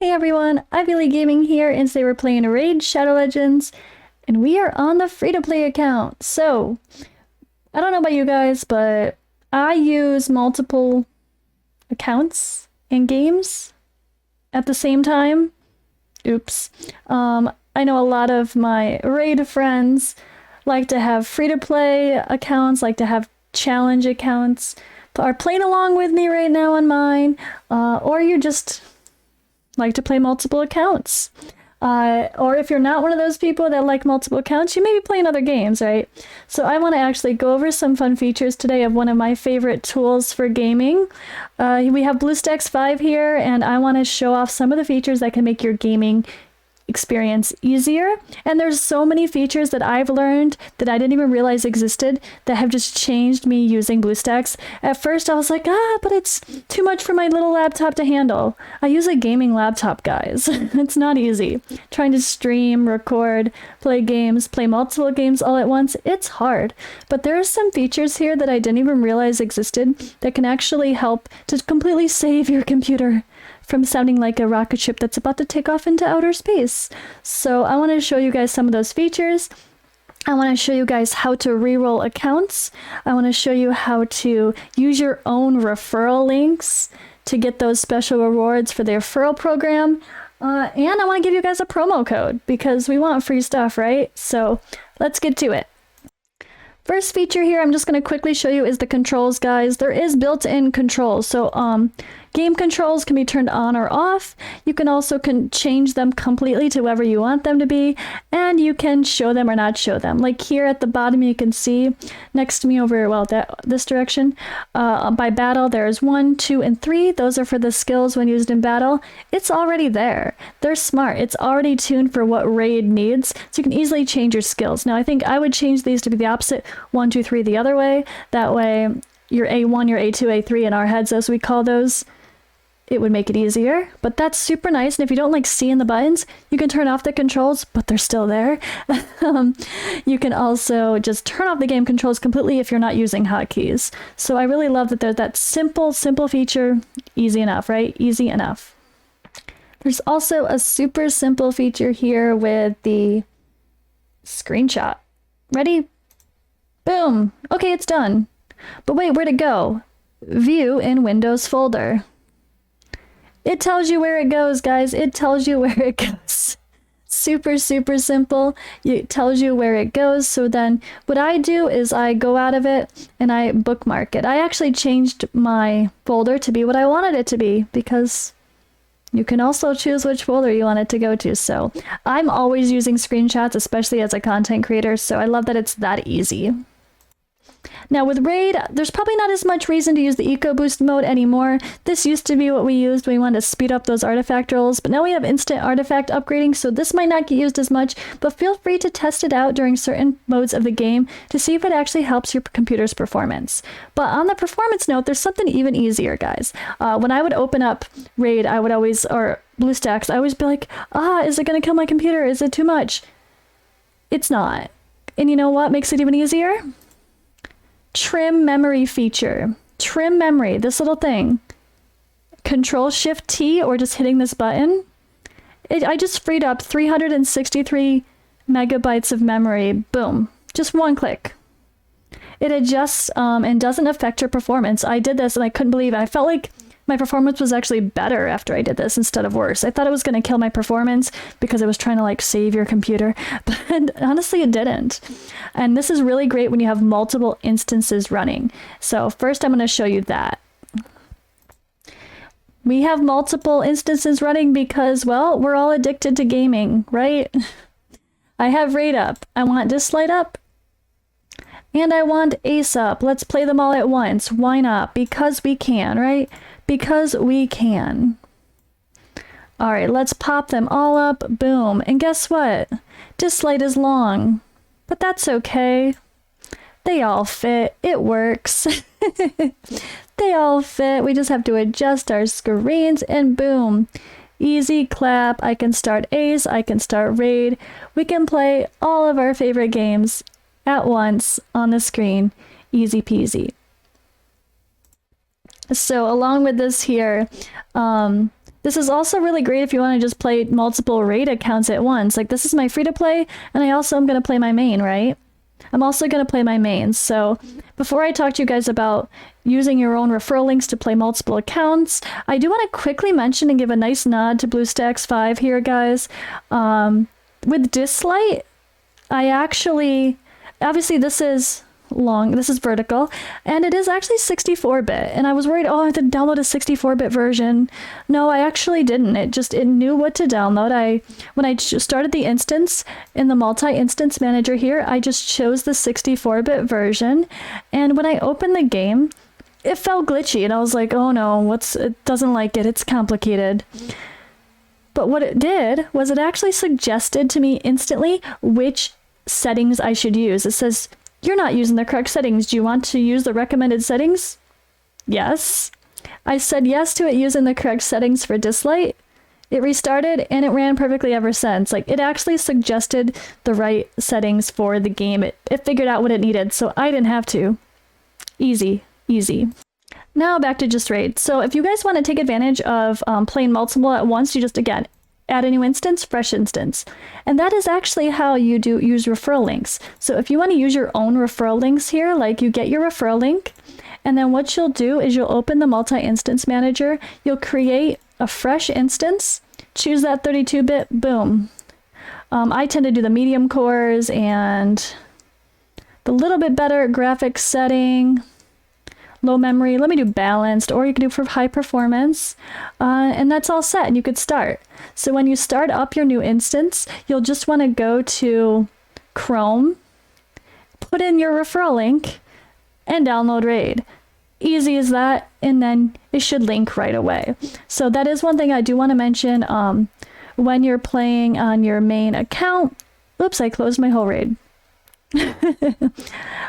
Hey everyone, Ivy Gaming here, and today we're playing Raid Shadow Legends, and we are on the free-to-play account. So, I don't know about you guys, but I use multiple accounts in games at the same time. Oops. I know a lot of my Raid friends like to have free-to-play accounts, like to have challenge accounts, are playing along with me right now on mine, or you just like to play multiple accounts. Or if you're not one of those people that like multiple accounts, you may be playing other games, right? So I want to actually go over some fun features today of one of my favorite tools for gaming. We have BlueStacks 5 here, and I want to show off some of the features that can make your gaming experience easier. And there's so many features that I've learned that I didn't even realize existed that have just changed me using BlueStacks. At first I was like, but it's too much for my little laptop to handle. I use a gaming laptop, guys. It's not easy. Trying to stream, record, play games, play multiple games all at once, it's hard. But there are some features here that I didn't even realize existed that can actually help to completely save your computer from sounding like a rocket ship that's about to take off into outer space. So I want to show you guys some of those features. I want to show you guys how to reroll accounts. I want to show you how to use your own referral links to get those special rewards for the referral program. And I want to give you guys a promo code because we want free stuff, right? So let's get to it. First feature here I'm just going to quickly show you is the controls, guys. There is built-in controls. So game controls can be turned on or off. You can also change them completely to whoever you want them to be, and you can show them or not show them. Like here at the bottom, you can see next to me over, well, this direction, by battle, there's 1, 2, and 3. Those are for the skills when used in battle. It's already there. They're smart. It's already tuned for what raid needs, so you can easily change your skills. Now, I think I would change these to be the opposite, 1, 2, 3 the other way. That way, your A1, your A2, A3 in our heads, as we call those, it would make it easier, but that's super nice. And if you don't like seeing the buttons, you can turn off the controls, but they're still there. You can also just turn off the game controls completely if you're not using hotkeys. So I really love that there's that simple feature. Easy enough, right? Easy enough. There's also a super simple feature here with the screenshot. Ready? Boom. Okay, it's done. But wait, where'd it go? View in Windows folder. It tells you where it goes, guys. It tells you where it goes. Super simple. It tells you where it goes. So then what I do is I go out of it and I bookmark it. I actually changed my folder to be what I wanted it to be because you can also choose which folder you want it to go to. So I'm always using screenshots, especially as a content creator. So I love that it's that easy. Now with Raid, there's probably not as much reason to use the Eco Boost mode anymore. This used to be what we used when we wanted to speed up those artifact rolls, but now we have instant artifact upgrading, so this might not get used as much, but feel free to test it out during certain modes of the game to see if it actually helps your computer's performance. But on the performance note, there's something even easier, guys. When I would open up Raid, I would always, or BlueStacks, I always be like, is it going to kill my computer? Is it too much? It's not. And you know what makes it even easier? Trim memory feature. Trim memory, this little thing. Control-Shift-T or just hitting this button. I just freed up 363 megabytes of memory. Boom. Just one click. It adjusts and doesn't affect your performance. I did this and I couldn't believe it. I felt like my performance was actually better after I did this instead of worse. I thought it was going to kill my performance because I was trying to like save your computer, but honestly it didn't. And this is really great when you have multiple instances running. So first I'm going to show you that. We have multiple instances running because, well, we're all addicted to gaming, right? I have Raid up. I want Dislight up. And I want Ace up. Let's play them all at once. Why not? Because we can, right? Because we can. All right, let's pop them all up. Boom. And guess what? Dislight is long, but that's okay. They all fit. It works. They all fit. We just have to adjust our screens and boom. Easy clap. I can start Ace. I can start Raid. We can play all of our favorite games at once on the screen. Easy peasy. So along with this here, This is also really great if you want to just play multiple raid accounts at once. Like this is my free to play, and I also am going to play my main, right? I'm also going to play my mains. So before I talk to you guys about using your own referral links to play multiple accounts, I do want to quickly mention and give a nice nod to BlueStacks 5 here, guys. With Dislight, I actually, obviously this is long, this is vertical, and it is actually 64-bit, and I was worried, oh, I have to download a 64-bit version. No, I actually didn't. It knew what to download. When I started the instance in the multi-instance manager here, I just chose the 64-bit version, and when I opened the game, it felt glitchy, and I was like, oh no, it doesn't like it, it's complicated. But what it did was it actually suggested to me instantly which settings I should use. It says, you're not using the correct settings. Do you want to use the recommended settings? Yes. I said yes to it using the correct settings for Dislight. It restarted and it ran perfectly ever since. Like it actually suggested the right settings for the game. It figured out what it needed, so I didn't have to. Easy, easy. Now back to just raid. So if you guys want to take advantage of playing multiple at once, you just, again, add a new instance, fresh instance. And that is actually how you use referral links. So if you want to use your own referral links here, like you get your referral link, and then what you'll do is you'll open the multi-instance manager, you'll create a fresh instance, choose that 32-bit, boom. I tend to do the medium cores and the little bit better graphics setting, low memory. Let me do balanced, or you can do for high performance, and that's all set and you could start. So when you start up your new instance, you'll just want to go to Chrome, put in your referral link, and download raid. Easy as that, and then it should link right away. So that is one thing I do want to mention. When you're playing on your main account, oops, I closed my whole raid.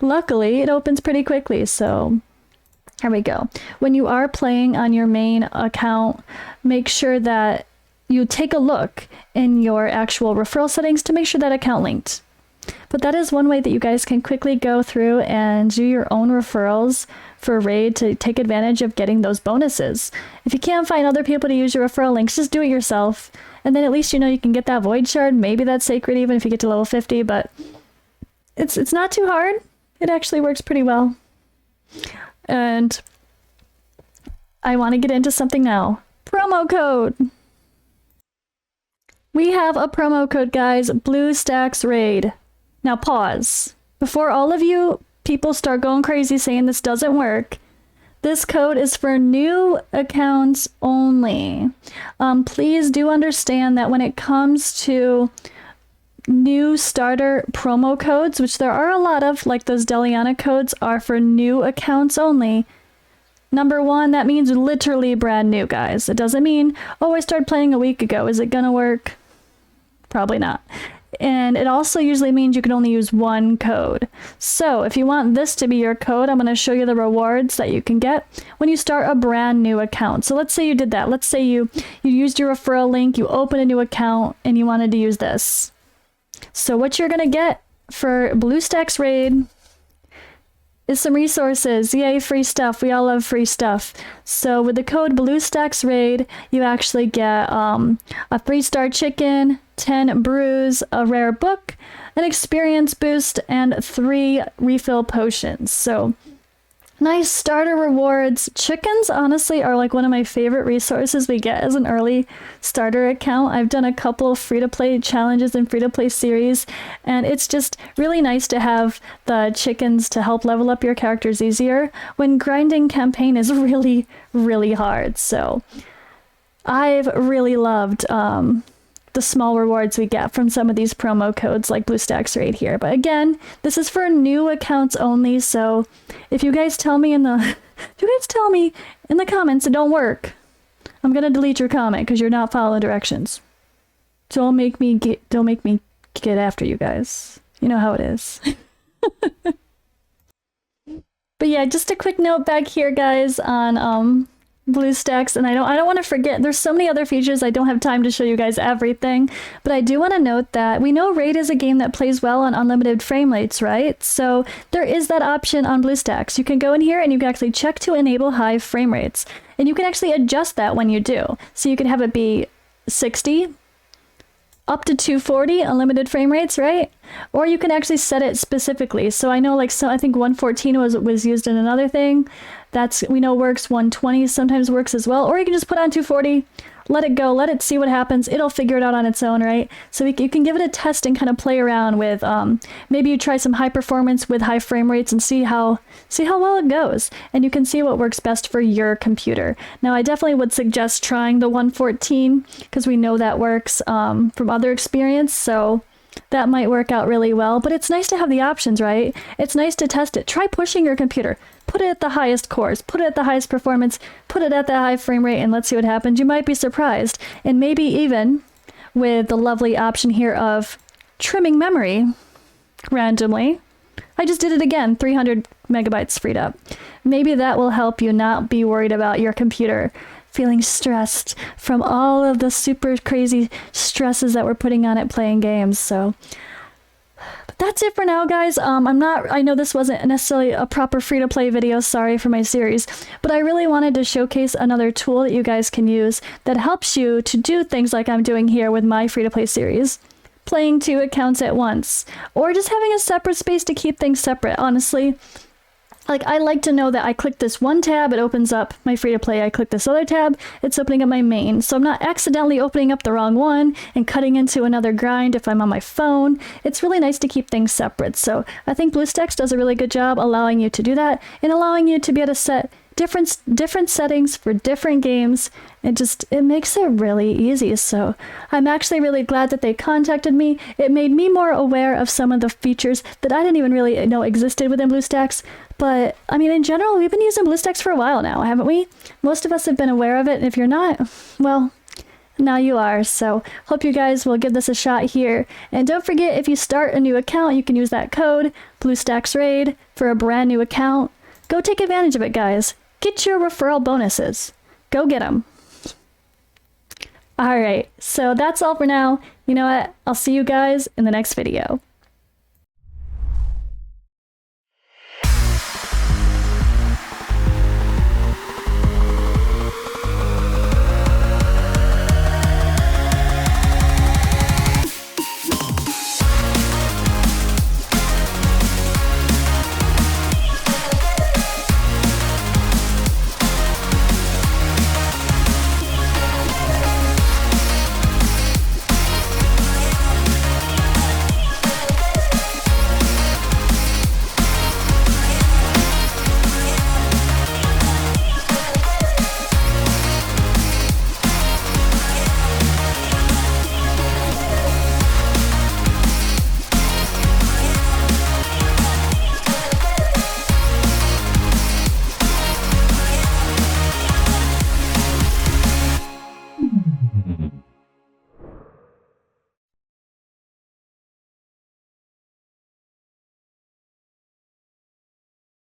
Luckily it opens pretty quickly, so here we go. When you are playing on your main account, make sure that you take a look in your actual referral settings to make sure that account linked. But that is one way that you guys can quickly go through and do your own referrals for raid to take advantage of getting those bonuses. If you can't find other people to use your referral links, just do it yourself. And then at least you know you can get that void shard. Maybe that's sacred even if you get to level 50, but it's not too hard. It actually works pretty well. And I want to get into something now. Promo code! We have a promo code, guys. BlueStacks Raid. Now pause. Before all of you people start going crazy saying this doesn't work, this code is for new accounts only. Please do understand that when it comes to new starter promo codes, which there are a lot of, like those Deliana codes, are for new accounts only. Number one, that means literally brand new, guys. It doesn't mean, oh, I started playing a week ago. Is it gonna work? Probably not. And it also usually means you can only use one code. So if you want this to be your code, I'm going to show you the rewards that you can get when you start a brand new account. So let's say you did that. Let's say you used your referral link, you opened a new account, and you wanted to use this. So what you're going to get for BlueStacks Raid is some resources. Yay, free stuff. We all love free stuff. So with the code BlueStacks Raid, you actually get a 3-star chicken, 10 brews, a rare book, an experience boost, and 3 refill potions. So nice starter rewards. Chickens honestly are like one of my favorite resources we get as an early starter account. I've done a couple of free-to-play challenges and free-to-play series, and it's just really nice to have the chickens to help level up your characters easier when grinding campaign is really, really hard. So I've really loved the small rewards we get from some of these promo codes like BlueStacks right here. But again, this is for new accounts only, so if you guys tell me in the comments it don't work, I'm gonna delete your comment because you're not following directions. Don't make me get after you guys. You know how it is. But yeah, just a quick note back here, guys, on BlueStacks, and I don't want to forget, there's so many other features. I don't have time to show you guys everything, but I do want to note that we know Raid is a game that plays well on unlimited frame rates, right? So there is that option on BlueStacks. You can go in here and you can actually check to enable high frame rates, and you can actually adjust that when you do. So you can have it be 60 up to 240 unlimited frame rates, right? Or you can actually set it specifically. So I know, like, so I think 114 was used in another thing. That's, we know, works. 120 sometimes works as well. Or you can just put on 240, let it go, let it see what happens. It'll figure it out on its own, right? So you can give it a test and kind of play around with, maybe you try some high performance with high frame rates and see how well it goes. And you can see what works best for your computer. Now, I definitely would suggest trying the 114 because we know that works from other experience. So that might work out really well, but it's nice to have the options, right? It's nice to test it. Try pushing your computer. Put it at the highest cores, put it at the highest performance, put it at the high frame rate, and let's see what happens. You might be surprised. And maybe even with the lovely option here of trimming memory randomly. I just did it again, 300 megabytes freed up. Maybe that will help you not be worried about your computer feeling stressed from all of the super crazy stresses that we're putting on it playing games. So that's it for now, guys. I know this wasn't necessarily a proper free-to-play video, sorry for my series, but I really wanted to showcase another tool that you guys can use that helps you to do things like I'm doing here with my free-to-play series. Playing 2 accounts at once, or just having a separate space to keep things separate, honestly. Like, I like to know that I click this one tab, it opens up my free-to-play. I click this other tab, it's opening up my main. So I'm not accidentally opening up the wrong one and cutting into another grind if I'm on my phone. It's really nice to keep things separate. So I think BlueStacks does a really good job allowing you to do that and allowing you to be able to set different settings for different games. It makes it really easy. So I'm actually really glad that they contacted me. It made me more aware of some of the features that I didn't even really know existed within BlueStacks. But I mean, in general, we've been using BlueStacks for a while now, haven't we? Most of us have been aware of it, and if you're not, well, now you are. So hope you guys will give this a shot here. And don't forget, if you start a new account, you can use that code BlueStacksRaid for a brand new account. Go take advantage of it, guys. Get your referral bonuses. Go get them. All right, so that's all for now. You know what? I'll see you guys in the next video.